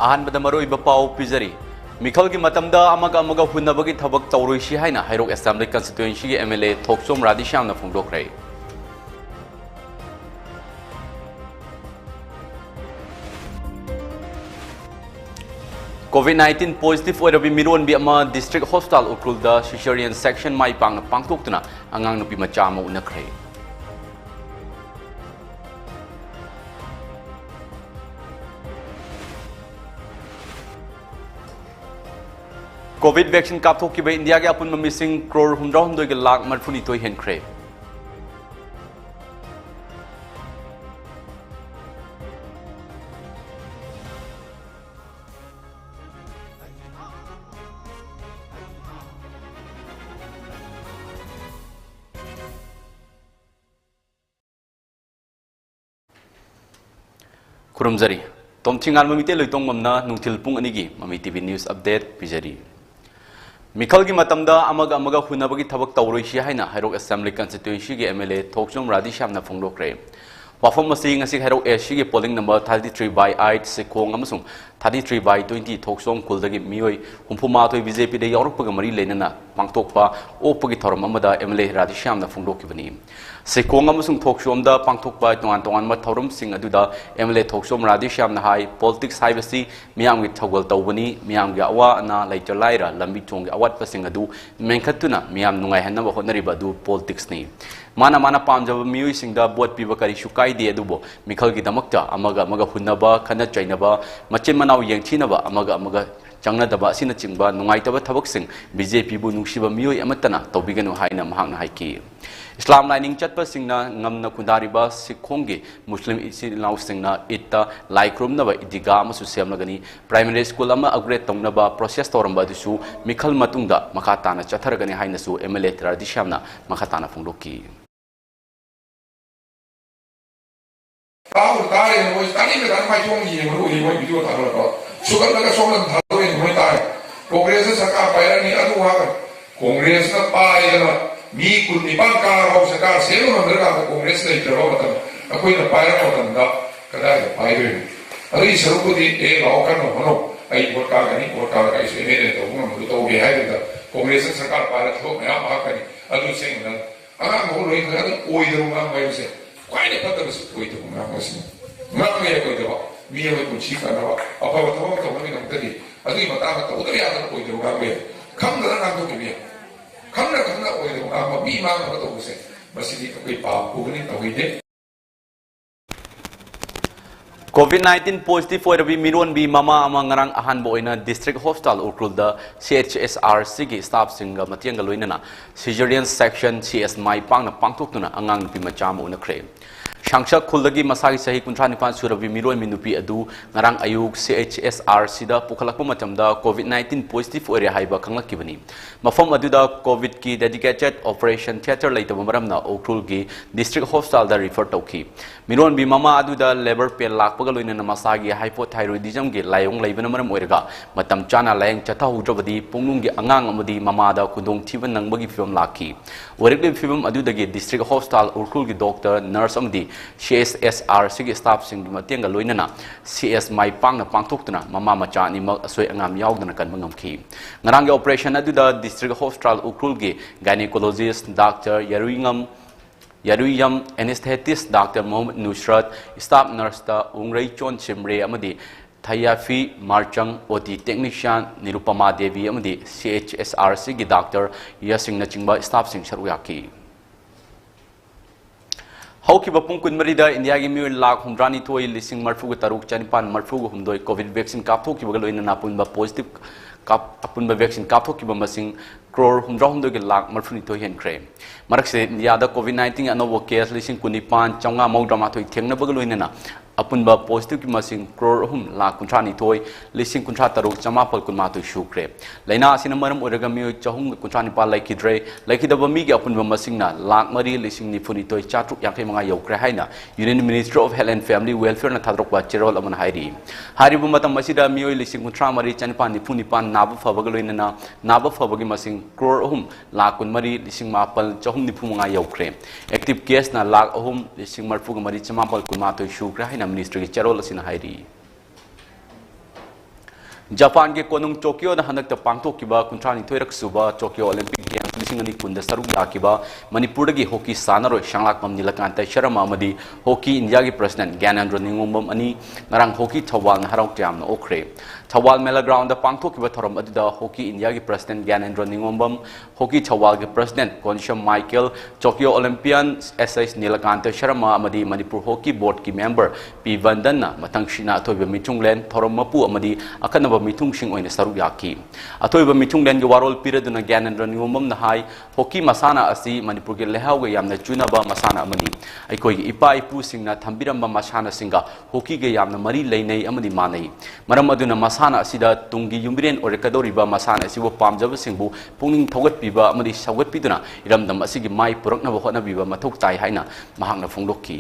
अहनबद मरोइब पाव पिजरी मिखल की मतमदा अमग अमग हुनबगी थबक तौरोइसी हाइना हैरोक assembly constituency के MLA थोकसोम Radheshyam ना फोंदोखरे। COVID-19 पॉजिटिव ओइरबी मिरोन बी अमा डिस्ट्रिक्ट हॉस्पिटल उक्रुलदा सिजरियन सेक्शन माई पांग पांगथोक्तुना अंगांग नुपी मचा अमा उनखरे। कोविड वैक्सीन कापथोक्किबा इंडिया के अपुन मिसिंग क्रोर 100 लाख मरफुनिथोय हेनख्रे। खुरुमजरी तोमथिंगानबा मिते लैतोंगमना नुंथिल पुंग अनिगी ममी टीवी न्यूज अपडेट पिजरी। मिखल की मतमदा अमग अमग हुनबगी थबक तौरोइसी हाइना हैरोक एसेंबली कंस्टिट्यूएंसी के एमएलए थोकसोम राधेश्याम ना फोंदोखरे। वाफम मसी ngasi हैरोक एसी के पोलिंग नंबर 33/8 सेकोंग अमसुंग 33/20 थोकसोम कुलदगी मियोय हुंफुमाथोय बीजेपी दे यावरकपगा मरी लेनना पांगथोकपा ओपगी थौरम अमदा एमएलए राधेश्याम ना फोंदोकिबनी। सेकोंग अमसुंग थोकसोमदा पांगथोकपा तोंगान थौरम सिंग अदुदा एमएलए थोकसोम राधेश्याम ना हाई पॉलिटिक्स हाइबसी मियामगी थौगल तौबनी मियामगी अवा अना लैचलाइरा लंबी चोंगी अवटपसिंग अदु मेंखतुना मियाम नुंगाइहन्नबा होनरिबा अदु पॉलिटिक्स नि माना माना पामजब मियोइसिंगदा बोट पीबा करिसु काइदे अदुबो मिखलगी दमक्ता अमगा अमगा हुन्नबा खना चैनबा मचिन मनाव येंथिनबा अमगा अमगा चंगनदबा असिना चिंगबा नुंगाइतबा थबकसिंग बीजेपी बु नुंगसिबा मियोइ अमतना तौबिगनु हाइना महांगना हाइकी। इस्लाम lining चटपसिंगना ngamna khundariba sikhonggi muslim isilnausingna itta laikrumnaba idiga amasu semlagani primary school ama upgrade tongnaba process toramba dusu mikhal matungda makhatana chatharagani hainasu MLA Radhishamna makhatana phongloki Tahu tari ni bos tani kita mai chongji ni bos ni bos video tahu lah. Sukan mereka soalan tahu ni bos tari. Kongres sekarang bayar ni adu apa? Kongres na bayar mi kun ni bangkar bos sekarang selu mereka kongres ni terlalu betul. Aku ini bayar betul tak? Kadang bayar ni. Hari seru di lakukan mana? Ayi berkah ni ini ni tu pun mesti tahu biaya itu. Kongres sekarang bayar tu macam apa ni? Adu seng ni. Anak mau lagi kadang oi tu orang bayar sih. Why the fuck is it going to happen? Not me going to be able to cheat and about the home of women of the day. I think about the other going to have it. Come to the land to me. Come to the way to be man of the say. But see if we are moving away there. COVID-19 positive oirabi miron bi mama amangarang ahan boina district hospital ukrulda CHSRC gi staff singa matianga loinana cesarean section CS mai pangna pangtokuna angang nupi macham unakre Shangsha khulagi masagi sahi kuntra nipan surabi miron minupi adu ngarang ayuk CHSRC da pukhalakpa matamda COVID-19 positive oira haiba khanglakibani mafam aduda COVID ki dedicated operation theater laitaba maramna ukrul gi district hospital da refer tawki miron bi mama aduda labor pain lakpa loina masagi hypothyroidism gi layong laibana maram oiraga matam chana layang chatha hudrabadi pungnung gi angang amadi mama da kudong thiban nangbagi film laki orekle film adudagi district hospital urkul gi doctor nurse amadi CSSRC gi staff sing matianga loinana CS mai pangna pangthoktuna mama macha ni mak asoi angam yaudana kan mangamki ngarang gi operation aduda district hospital urkul gi gynecologist Dr. Yaruyam anesthetist Dr. Mohammed Nusrat staff nurse da Ungrai Chon Chimre amadi Thayafi Marchang OT technician Nirupama Devi amadi CHSRC gi Dr. Yasing na chingba staff sing saruyaki Hauki bapung kunmarida India gi miul lakh humrani thoi lising marfugu taruk chanipan marfugu humdoi COVID vaccine kapthoki bagalo ina napunba positive apunba vaccine kapthoki bamasing crore humdoi gi lakh marfuni thoi hen kre marakse India da COVID-19 anobo case lising kunipan chawnga maudrama thoi thengna bagalo ina apunba positive ki masing crore lakh kuntrani thoi lising kuntra taruk chamapal kunma thoi shukre laina asina maram oraga mi chahung kuntrani pal laikidre laikidaba mi gi apunba masing na lakh mari lising ni funi thoi chatruk yankai manga yokre haina Union Ministry of Health and Family Welfare na thadrokwa cherol aman hairi haribu matam masida mi oi lising kuntra mari chanipan ni funi pan nabu fabagalo ina nabu fabagi masing crore lakh kun mari lising mapal chahum ni phumanga yokre active case na lakh lising marfu mari chamapal kunma thoi shukre haina Ministry ki cherol asina hairi Japan के कोनुंग Tokyo हनक पांथोकिबा कुंथ्रानी थोरक सुबा Tokyo Olympic games लिसिंग अनि कुंद सरुक याकिबा मणिपुर की hockey सानरोय शांगलाकमम नीलकांत शर्मा अमदी हॉकी इंडिया की प्रेसिडेंट ज्ञानेंद्र निंगोंबम अनि ngarang हॉकी थवाल हराउ त्याम ओखरे थवाल मेला ग्राउंड पांथोकिबा थरम अदुदा हॉकी इंडिया की प्रेसिडेंट ज्ञानेंद्र निंगोंबम हॉकी थवाल के president Konsam Michael Tokyo Olympian SS Neelkant Sharma अमदी मणिपुर हॉकी बोर्ड की मेंबर पी वंदन मतंगशिना अथोइबा मिथुंगलेन थरम मपु अमदी अकनबा मिथुंगसिंग ओइने सरुक याकी अथोइबा मिथुंगलेन के वारोल पिरदुना ज्ञानेंद्र निंगोंबम नहाई हॉकी मसाना असी मणिपुर के लेहाउगे यामना चुनाबा मसाना अमनी अइकोई इपा इपु सिंगना थंबिरंबा मसाना सिंगा हॉकी के यामना मरी लेनै अमदी मानै मरम अदुना मसाना असिदा तुंगी युमबिरेन ओरेकदोरिबा मसाना असिबो पामजब सिंबु पुंगिंग थौगतपिबा अमदी सौगतपिदुना इरमदम असिगी माई पुरकनबा होटनबिबा मथौ ताई हाइना महांगना फोंदोक्की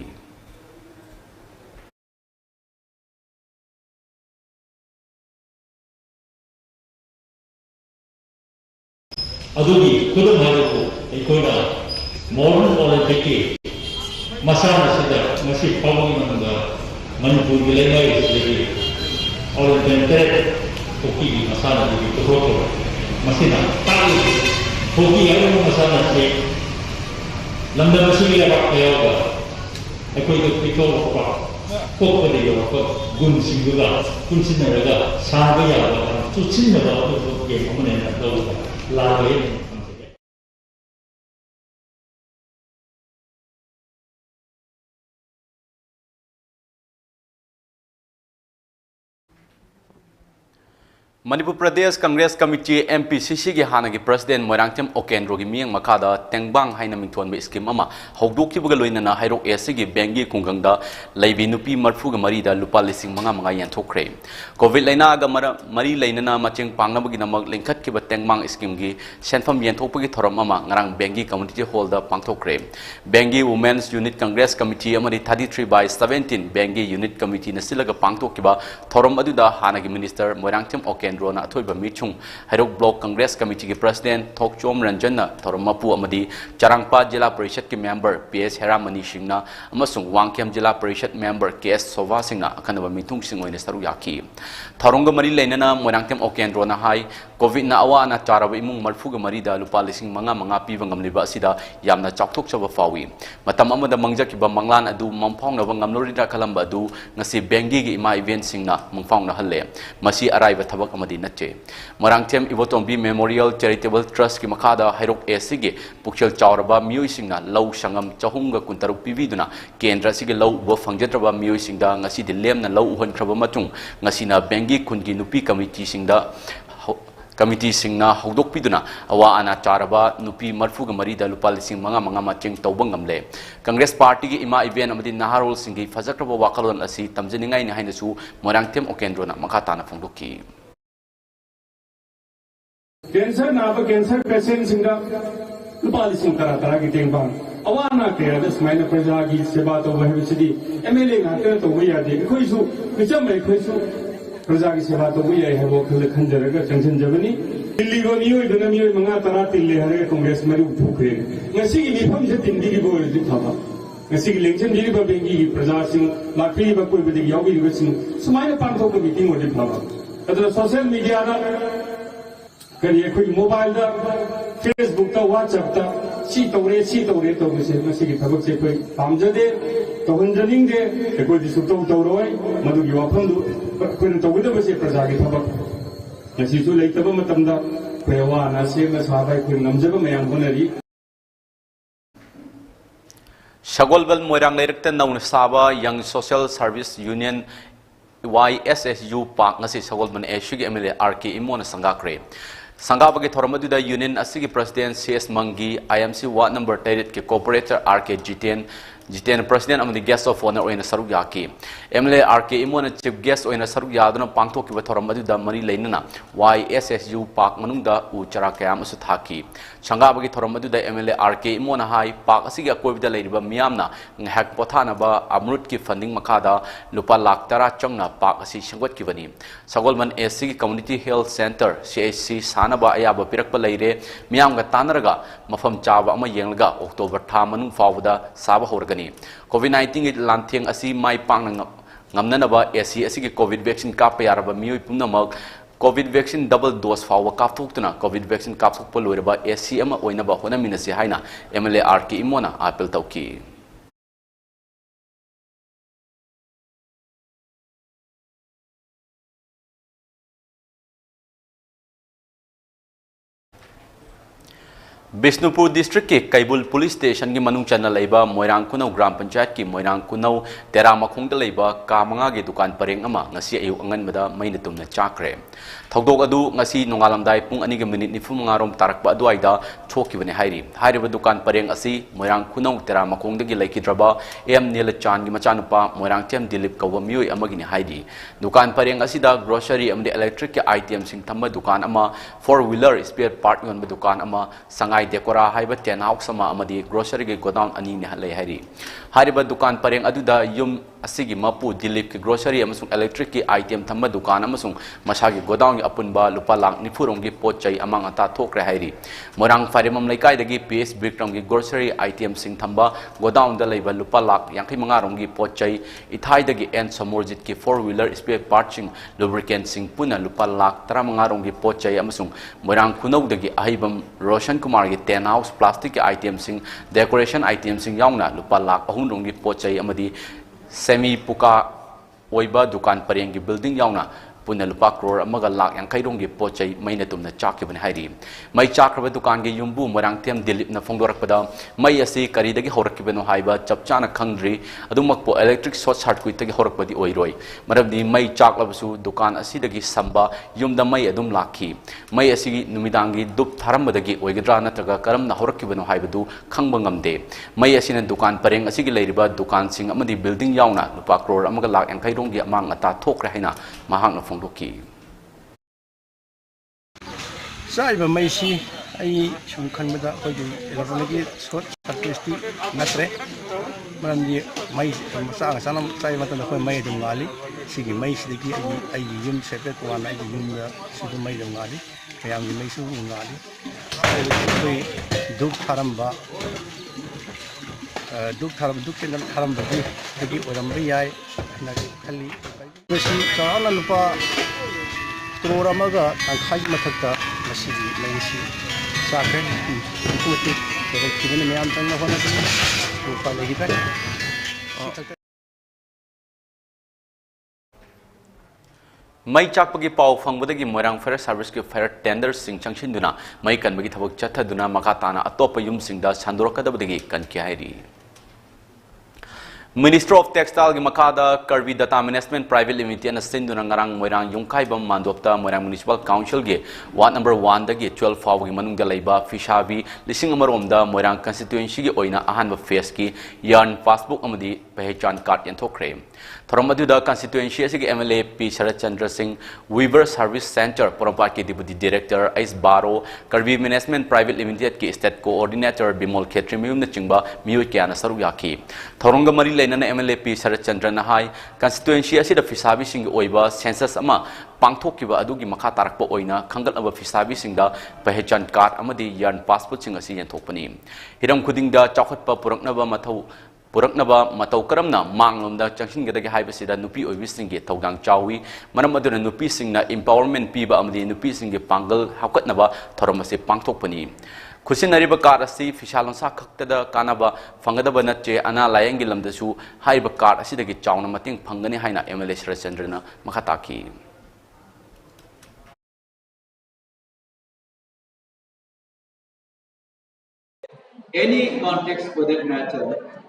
अदुगी खुदम हारको एकोना मॉडर्न ओलंपिक की मसाना सिदा मसी पावंग नंदा मणिपुर के लेनाई इसलिए ओलंपिक हॉकी की मसाना की तो मसीना ताली हॉकी यार मसाना से लंदन मसी लगा होगा एकोई तो पिको पा कोप दे यो को गुण सिंगुला गुण सिंगुला साबे यावा तो चिन्नबा तो के हमने तो लागे मणिपुर प्रदेश कांग्रेस कमिटी एमपीसीसी की हाना की प्रेसिडेंट मोरांगचम ओकेंद्रो की मियंग मखादा तेंगबांग हाइना मिंथोन स्कीम अमा हौदोखिबगा लोइनना हाइरो एसगी बेंगी खुंगंगदा लैबी नुपी मरफुगा मरीदा लुपा लिसिंग मंगा मंगा यानथोखरे कोविड लाइनागा मरी लैनना मचेंग पांगनबगी नमक लिंखतखिबा तेंगबांग स्कीम की सेंफम यानथोकपगी थोरम अमा ngarang बेंगी कम्युनिटी हॉल दा पांगथोखरे बेंगी वुमेन्स यूनिट कांग्रेस कमिटी अमरी 33/17 बेंगी यूनिट कमिटी नसिलगा पांगथोखिबा थोरम अदुदा हानागी मिनिस्टर मोरांगचम ओकेंद्रो ना अथोइबा मिचुंग हाइरोक ब्लॉक कांग्रेस कमिटी के प्रेसिडेंट थोकचोम रंजन थोरम मपु अमदी चरांगपा जिला परिषद के मेंबर पीएस हेरामनी सिंगना अमसुंग वांगखेम जिला परिषद मेंबर केएस सोवा सिंगना अखनबा मिथुंग सिंग ओइने सरु याकी थोरंग मरी लेनना मोरांगतेम ओकेंद्रो ना हाई कोविड ना अवा ना चारब इमुंग मरफुग मरीदा लुपा लिसिंग मंगा मंगा पीबा ngamliba asida yamna chakthokchaba fawi matam amada mangjakiba manglan adu mamphongnaba ngamlorida khalamba adu ngasi bengi gi ima event singna mangphongna halle masi araiba thabak amadi nache morangthem ibotombi memorial charitable trust ki makhada hairok ac gi pukchel chawraba miyoi singna law sangam chahumga kuntaruk pividuna kendra sigi law bo phangjatraba miyoi singda ngasi dilemna law uhon khraba matung ngasi na bengi khungi nupi committee singda committee सिंगना हौदोक पिदुना अवा अना चारबा नुपी मरफुग मरीदा लुपा लिसिंग मंगा मंगा मचेंग तौबंग गमले Congress party की इमा इवेंट अमदी नाहारोल सिंगी फजक्रब वाखलोन असि तमजनिंगाई ने हाइनसु मोरांगथेम ओकेंद्रोना मखाताना फोंदोकी कैंसर नाब कैंसर पेशेंट सिंगा लुपा लिसिंग तरा तरा की तेंबांग अवा ना के स्माइन प्रजा की सेवा तो वह विसदी एमएलए गाते तो वया दे खोइसु मिचम में खोइसु प्रजा की सेवा तो वही है वो खुद खंजरगा चंचन जबनी दिल्ली को मियोई दना मियोई मंगा तरा तिल्ले हरे कांग्रेस मरी उठुखरे ngasi gi mifam se tindi gi bo ri thaba ngasi gi lengchen di ba bengi gi praja sing lakpi ba koi bidi yawi gi sing sumaina pan thok meeting odi thaba adra social media da kari khoi mobile da facebook da whatsapp da si tore to se ngasi gi thabak se koi pamjade to hunjaning de koi di su to roi madu gi wafam du कोई तो विधवा से प्रजा की थबक नसीसु लेतब मतमदा पेवा नासे में साबाई कोई नमजब में अंगुनरी शगोलबल मोइरांग लेरकते नौन साबा young social service union YSSU पाक ngasi शगोलबन एशु के एमएलए आरके इमोन संगाक्रे संगाबगे थोरमदुदा यूनियन असिगी प्रेसिडेंट CS मंगी IMC वार्ड नंबर 13 के कोऑपरेटर आरके जितेन प्रेसिडेंट अमदी गेस्ट ऑफ ऑनर ओइना सरुक याकी MLA RK Imon chief guest ओइना सरुक यादना पांगथोकिबा थोरमदुदा मरी लेनना YSSU पाक मनुंगदा उ चरा कयाम असु थाकी संगाबगी थोरमदुदा एमएलए आरके इमोन हाई पाक असिगी अकोइबदा लेरिबा मियामना ngahak pothanaba amrut की फंडिंग मखादा लुपा लाख 10 चंगना पाक असि संगतकिबनी सगोलमन एसी की कम्युनिटी हेल्थ सेंटर CHC सानबा अयाबा पिरकपा लेरे मियामगा तानरगा मफम चाबा अमा येंगलगा अक्टोबर था मनुंग फावदा साबा होरगनी कोविड-19 की लांथेंग असि माई पांग ngamnanaba AC asigi covid vaccine kap yaraba mioi pumnamak COVID vaccine double dose fawa kapthokna COVID vaccine kapthokpa loiraba ACM oinaba honaminasi haina MLA RK Imona apel tauki Bisnupur district ke Kaibul police station ki manung channel laiba Moirang Kunau Gram Panchayat ki Moirang Kunau Tera Makhong da laiba kamanga ge dukan pareng ama ngasi ayu angan mada maina tumna chakre thogdok adu ngasi nongalamdai pung ani ge minute ni fumanga rom tarakba adu aida thoki bane hairi hairiba dukan pareng asi Moirang Kunau Tera Makhong da gi laikidraba em Neelachan gi machanupa Moirang Tem Dilip kawa mioi amagi ni haidi dukan pareng asi da grocery amde electric ke item sing thamma dukan ama 4-wheeler spare part yon ba dukan ama sangai dekora haiba ten house sama amadi grocery ge godown ani ni halai hari hariba dukan pareng aduda yum asigi mapu Dilip ke grocery amasung electric ki item thamma dukan amasung masagi godown apunba lupa lang ni furong gi pochai amang ata thokre hairi morang farimam laikai dagi PS Bikram gi grocery item sing thamba godown da laiba lupa lak yangkai mangarong gi pochai ithai dagi en samorjit ki 4-wheeler spare parting lubricant sing puna lupa lak tara mangarong gi pochai amasung morang kunau dagi ahibam Roshan Kumar 10 house plastic item sing decoration item sing yauna lupa lak ahun rong gi pochai amadi semi puka oiba dukan pareng gi building yauna puna lupa crore amaga lak yang kairong gi pochai maina tumna chakki ban hairi mai chakraba dukan gi yumbu Moirang Tem Dilip na phongdorak pada mai asi kari dagi horak beno haiba chapchana khangdri adumak po electric short circuit tagi horak padi oiroi marabdi mai chaklabasu dukan asi dagi samba yumda mai adum lakhi mai asi numidangi dup tharambadagi oigadra nataga karam na horak beno haibadu khangba ngamde mai asi na dukan pareng asi gi leiriba dukan sing amadi building yauna lupa crore amaga lak yang kairong gi amang ata thokre haina mahang Fondoki. Saiba maisi ai sungkhan mada koi electronic short circuit natre manam mai masa sanam sai mata koi mai dum ngali sigi mai sidiki ai yum separate one ai yum sidu mai dum ngali kayam mai su ngali koi duk tharamba duk kenan tharamba di oram riyai na khali masi chala lupa crore amaga tangkhai mathakta masigi maisi sakre kuti pero kibene meyam tangna hona tani lupa lagi ta mai chakpagi pau fangbadagi Moirang Fire Service ki fire tender sing changchinduna mai kanbagi thabak chathaduna makatana atopa yum singda sandorokadabadagi kanki hairi Minister of Textile gi makada Karvi Data Management Private Limited na sinduna ngarang Moirang Yungkai bam mandopta Moirang Municipal Council gi ward number 1 dagi 12 faw gi manungda laiba fishabi lising amaromda Moirang constituency gi oina ahanba phase ki yarn passbook amadi pehchan card yanthokre Thoramaduda constituency asigi MLA P Sharat Chandra Singh Weaver Service Center Porompa ki deputy director Ais Baro Karvi Management Private Limited ki state coordinator Bimol Khetri miyum na chingba miyoy kya na saru yaki Thoronga mari lainana MLA P Sharat Chandra na hai constituency asida fisabi sing oiba census ama pangthokiba adugi makha tarakpa oina khangal aba fisabi singda pehchan card amadi yarn passport sing asi yanthokpani hiram khudingda chawkhatpa puraknaba mathau Puraknaba matau karamna manglomda changsin gadagi haibasida nupi oibisingge tawdang chawi manam aduna nupi singna empowerment piba amadi nupi singge pangal hakatnaba thoramase pangthokpani khusinariba card asi fishalonsa khaktada kanaba fangadaba natche ana layangi lamdasu haiba card asidagi chawna mating phangani haina MLA Sharat Chandrana makhataki any context for that matter,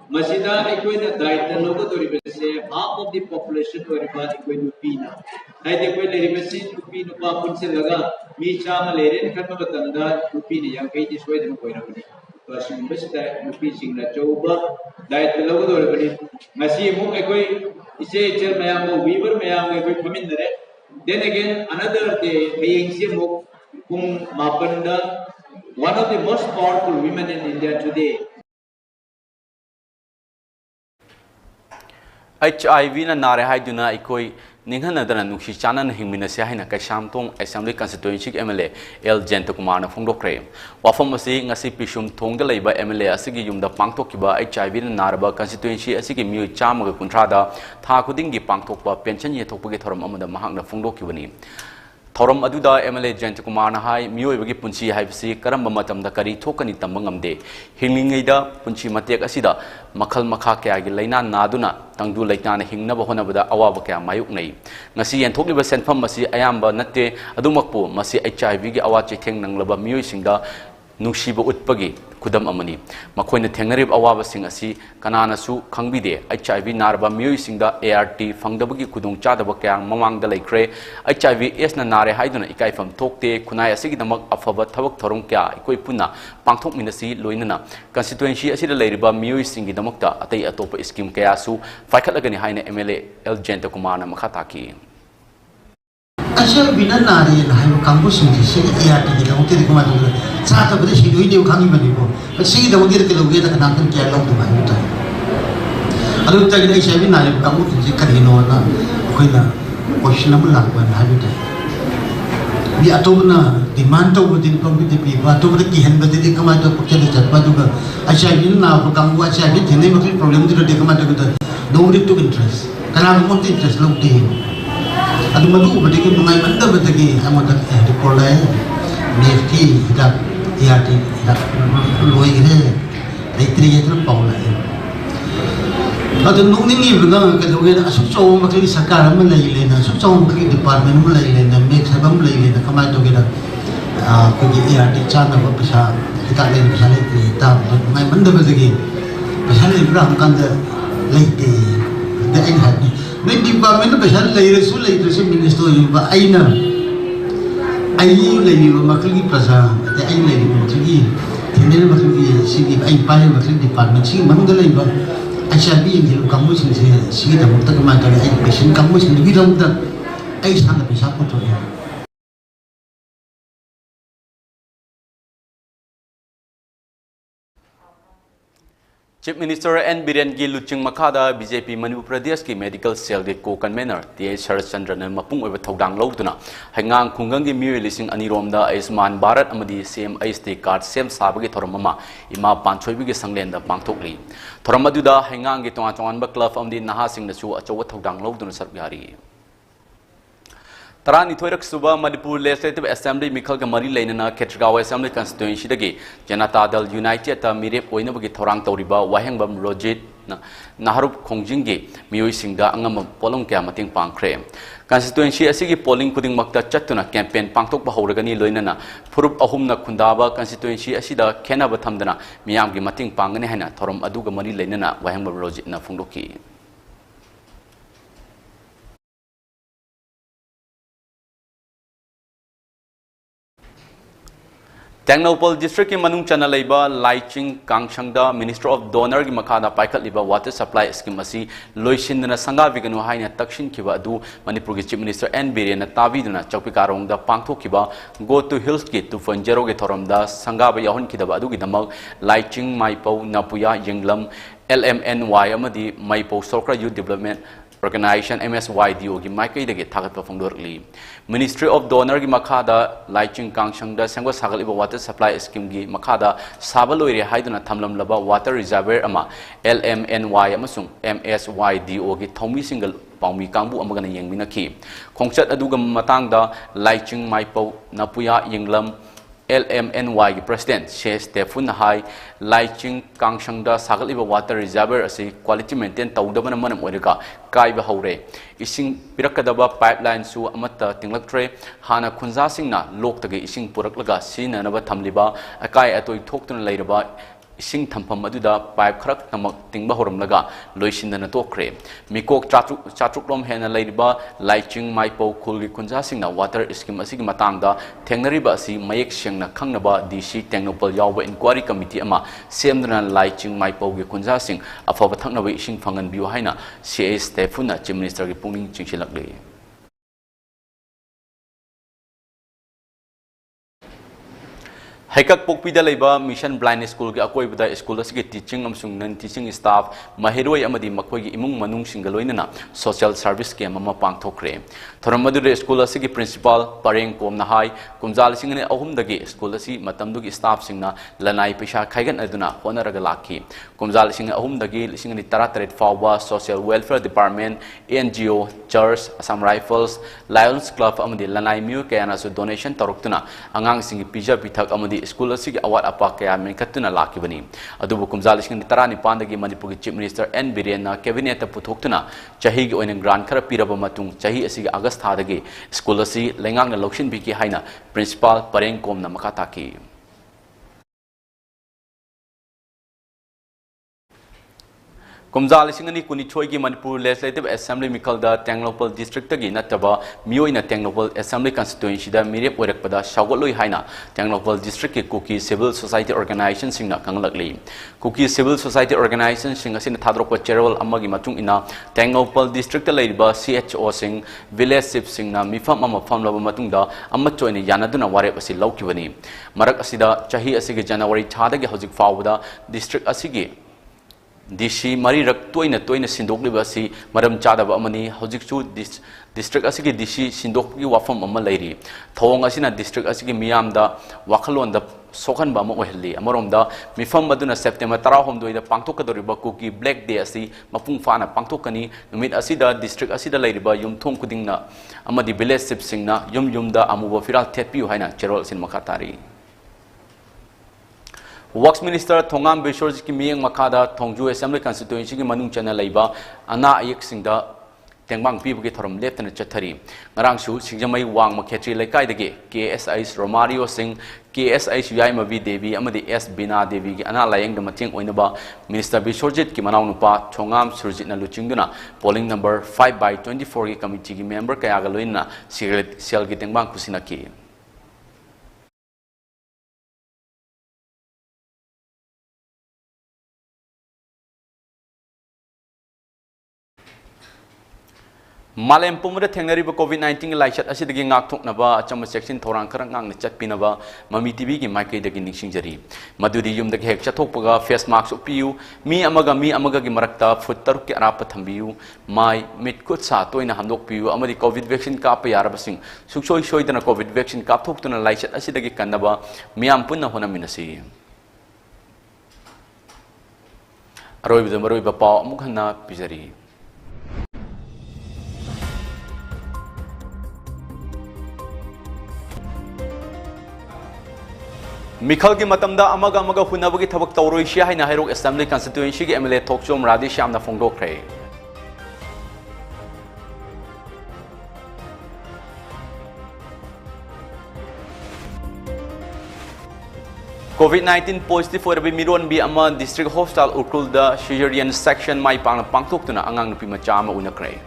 Masida equate diet the logo to say half of the population to require equate Pina. I equate the reversing to Pina Punsilaga, Micha Malarian Katamatanda, Lupini, young Kate is way than Poirabani. Person Vista, Lupicing the Joba, diet the logo to everybody. Masimu equate, say, Chel Mayamo, Weaver Mayam, equate come in the red. Then again, another day, paying Simu, Mapanda, one of the most powerful women in India today. HIV na nare haiduna ikoi ninghana dana nuksi chana na hingmina se haina kai samtong assembly constituency MLA L Jentokumar na phongdokre wafam asi ngasi pisum thongda leiba MLA asigi yumda pangtokkiba HIV na naraba constituency asigi miu chama ga kunthra da tha khuding gi pangtokpa pension ye thokpagi thoram amada mahak na phongdokkibani थौरम अदुदा MLA Jayant Kumar ना high मियोइबगी पुंसी हाइबसी करम मतमदा करी थोकनी तंब ngamde हिंगलिंगैदा पुंसी मतेक असिदा मखल मखा कयागी लैना नादुना तंगदु लैताना हिंगनब होनबदा अवाब कया मायुकनै ngasi yenthokliba senfam masi ayamba natte adumakpo masi HIV gi awa chitheng nanglaba miyoisingda nungsiba utpagi kudam amani makoina thengnarib awaba sing asi kanana su khangbide HIV narba miyoisingda ART fangdabagi kudung chadaba kya mamangda laikre HIV S na nare haiduna ikaifam thokte khunai asigi damak afaba thabak thorum kya ikoi punna pangthok minasi loinana constituency asida leiriba miyoisingi damakta atai atopa scheme kya su faikhatlagani haina MLA L Jayanta Kumar na makha taki Asia bina nari na hayo kampu sini sini ART kita mungkin di kemana dulu. Saat apa dia sini dia kami bagi bo. Sini dah mungkin kita lagi tak nanti kia long tu mana tu. Alu tak kita Asia bina nari kampu sini kerana na, kau na question nama lakukan hayo tu. Di atau na demand tu berdin kompetitif, atau berdin kian berdin kemana tu percaya jatuh juga. Asia bina na kampu Asia bina ini mungkin problem tu dia kemana tu. Don't need to interest. Kerana mungkin interest long tu. Adu madu berdegi mengai manda berdegi amat di kolai BFT hidup ART hidup luai ini dari itu paulai. Adu nungni bergang kalau kita asuk cawang makli sakar mulai lena, asuk cawang makli department mulai lena, make sabam mulai lena, kamai tu kita pergi ART cana apa bisa kita lena bisa lena hitam mengai manda berdegi bisa lena berang kan dah lete dah ingat ni. Ni department tu pasal lagi minister yang ba aina lagi makli prasa ada aina lagi makli ini makli sini aina paling makli department sini mana dah lagi ba Asia bi yang kamu sini dah mukta kemana dah aina pasien kamu sini kita mukta aina sana bisa apa tu ya. Chief Minister N. Biren Gi Luching Makada BJP Manipur Pradesh ki medical cell ge co-convener T.A. Sharat Chandra na mapung oiba thodang lawduna hangang khungang gi mioi lising anirom da Ayushman Bharat amadi CM SD card sem sabagi thoram ama ima panchoi gi sanglen da pangthokli thoram aduda hangang gi tonga tongan ba club amdi naha sing na chu achawa thodang lawduna sarbyari Tarani Thoirak Suba Manipur Legislative Assembly Mikhal Gamari Lainana Ketragawa Assembly Constituency Dagi Janata Dal United Ta Mirep Oinabagi Thorang Tauriba Wahengbam Rojit Naharup Khongjinggi Mioi Singda Angam Polong Kya Mating Pangkre Constituency Asigi Polling Kuding Makta Chatuna Campaign Pangtok Bahoragani Loinana Purup Ahumna Kundaba Constituency Asida Kena Bathamdana Miyamgi Mating Pangani Hana Thoram Aduga Mari Lainana Wahengbam Rojit na Fungdoki Tengnopal District ki manung chana leiba Laiching Kangchangda Minister of Donor ki makada paikhat liba water supply scheme asi loisindana sanga viganu haina takshin kiba adu Manipur ki Chief Minister N. Biren na taviduna chaupikarong da pangthok kiba Go to Hills ki 2.0 ge thoram da sanga ba yahon kidaba adu ki damak Laiching Maipau Napuya Yenglam LMNY amadi Maipau Sokra Youth Development Organization MSYDO ki maikai dagi thagat pa phangdorli Ministry of Donor ki makhada Laiching Kangchangda sangwa sagaliba water supply scheme ki makhada sabaloire haiduna thamlam laba water reservoir ama LMNY amasung MSYDO ki thomi single paumi kangbu amagana yengminaki khongchat aduga matangda Laiching Maipau Napuya Yenglam LMNY ki President She Stephen Hai Laiching Kangchangda sagaliba water reservoir asi quality maintain tawdabana manam oiraga kaiba haure ising pirakadaba pipeline su amata tinglaktre hana khunja singna loktage ising puraklaga sinanaba thamliba akai atoi thoktuna leiraba ising thampam aduda pipe kharak namak tingba horamlaga loisindana tokre mikok chatruk hena leiriba Laiching Maipau khulgi khunja singna water scheme asigi matangda thengnariba asi mayek sengna khangnaba DC Tengnopal yawa inquiry committee ama semdana Laiching Maipau gi khunja sing afaba thaknaba ising phangan biu haina CA Stephen na Chief Minister gi pungning chingchilakle Haikak pokpida leba mission blind school ge akoi bada school asige teaching amsung non teaching staff mahiroi amadi makoi gi imung manung singaloina social service ke mama pangthokre thoram madure school asige principal pareng kom na hai kumjal singane ahum dagi school asi matamdu gi staff singna lanai pesha khaigan aduna honaraga lakhi kumjal sing ahum dagi singani taratret fawwa social welfare department NGO church Assam Rifles Lions Club amadi lanai miu kayana su donation taruktuna angang singi pija bithak amadi school asigi awat apa kaya menkatuna lakibani adubu kumjal singani tarani pandagi manipur chief minister N Birena cabinet puthokuna chahi gi oinen grant khara piraba matung chahi asigi august thadagi school asi lengang na lokshin biki haina principal pareng kom na makataki Kumjal singani kuni choi gi Manipur Legislative Assembly Mikalda Tenglopal District gi nataba miyoina Tenglopal Assembly constituency da mirep oirakpada shagoloi haina Tenglopal District ki Kuki Civil Society Organization singna kanglakli Kuki Civil Society Organization singa sin thadrokpa chairwal amagi matung ina Tenglopal District la laiba CHO sing village chief singna mifam ama famlaba matungda amma choina yanaduna warep asi laukibani marak asida chahi asigi January thadagi hojik fawda district asigi DC mari rak toina sindokliba si maram chadaba amani hojikchu district asigi DC sindokgi wafam amma lairi thong asina district asigi miyamda wakhalonda sokhanba ama ohli amaromda mifam maduna September 12 da pangthokadoriba kuki black day asi mapung fana pangthokani numit asida district asida lairiba yumthong kudingna amadi village chief singna yumda amuba firal thetpiu haina cherol sin makatari Works Minister Thongam Bishorji ki miyeng makada Thongju Assembly constituency ki manung chana laiba ana ayek singda tengbang pibu ki thoram leptana chathari ngarang su singjamai wang makhetri laikai dage KSI Romario Singh KSI Yaimavy Devi amadi S Bina Devi ki ana layeng da mateng oinaba Minister Bishorjit ki manau nupa Thongam Surjit na luchingduna polling number 5/24 ki committee ki member kaya ga loina sel ki tengbang kusinaki Malem pumura thengnariba COVID-19 laichat asidagi ngakthoknaba achama section thorang kharang ngang na chatpinaba MAMITv gi maikai dagi ningsingjari madudi yumdagi hek chathokpaga face mask upiu mi amaga gi marakta foot taruk ki arapa thambiu mai mitkut sa toina handok piu amadi COVID vaccine kapa yarabasing suksoi soidana COVID vaccine kapthoktuna laichat asidagi kannaba miyam punna honaminasi aroiba pau amukhanna pijari Mikhal ki matamda amaga hunabagi thabak tawroi sia haina hairok assembly constituency ki MLA Thokchom Radhi Shyamna phongdokre COVID-19 positive for miron bi ama district hospital Ukrul da cesarean section mai pangthoktuna angang nupi macha ama unakre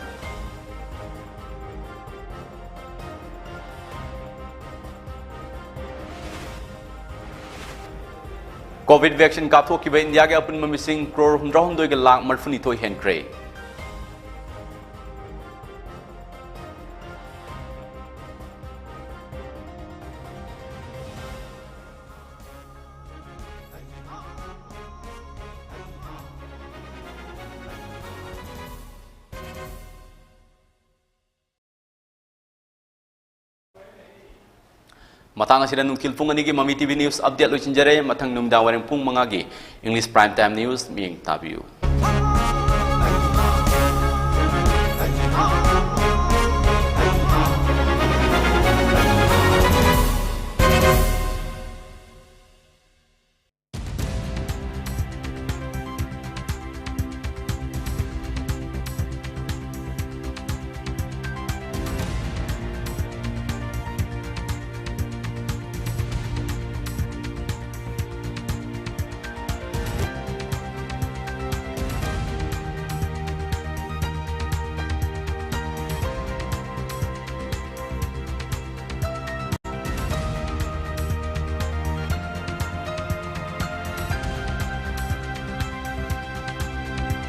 COVID vaccine kapthok ki India ke apun missing crore 102 lakh marfuni thoi henkre Matang asida nungkil pung anigi MAMITv news update lo chinjare matang numda wareng pung mangagi English prime time news ming tabiu